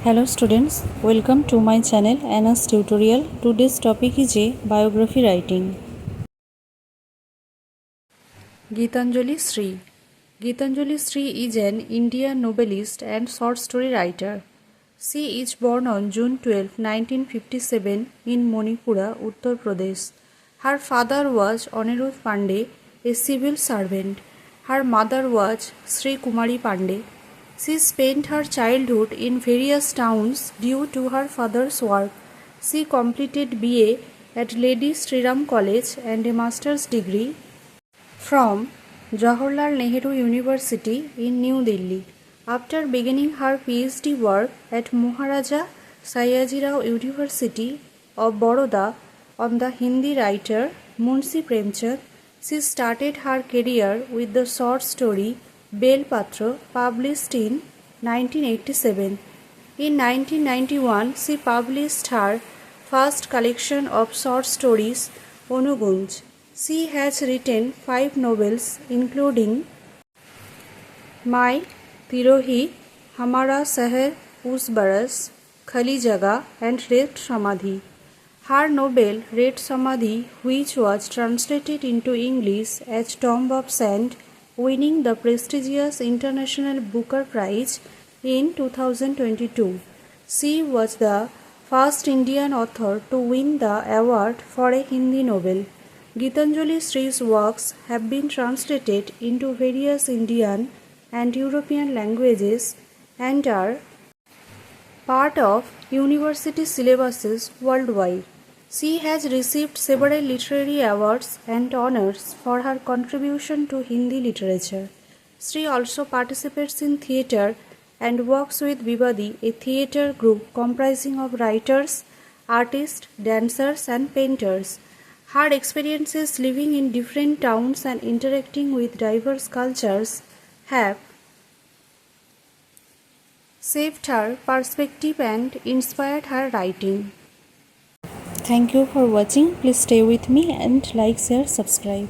Hello students, welcome to my channel Anna's tutorial. Today's topic is a biography writing. Geetanjali Shree. Geetanjali Shree is an Indian novelist and short story writer. She is born on June 12, 1957 in Manipura, Uttar Pradesh. Her father was Anirudh Pandey, a civil servant. Her mother was Sri Kumari Pandey. She spent her childhood in various towns due to her father's work. She completed BA at Lady Sri Ram College and a master's degree from Jawaharlal Nehru University in New Delhi. After beginning her PhD work at Maharaja Sayaji Rao University of Baroda on the Hindi writer Munshi Premchand, she started her career with the short story Bel Patra, published in 1987. In 1991, she published her first collection of short stories, Onugunj. She has written 5 novels, including My Tirohi, Hamara Shahar Us Baras, Khali Jaga, and Red Samadhi. Her novel Red Samadhi, which was translated into English as Tomb of Sand, winning the prestigious International Booker Prize in 2022. She was the first Indian author to win the award for a Hindi novel. Geetanjali Shree's works have been translated into various Indian and European languages and are part of university syllabuses worldwide. She has received several literary awards and honors for her contribution to Hindi literature. She also participates in theatre and works with Vivadi, a theatre group comprising of writers, artists, dancers, and painters. Her experiences living in different towns and interacting with diverse cultures have shaped her perspective and inspired her writing. Thank you for watching. Please stay with me and like, share, subscribe.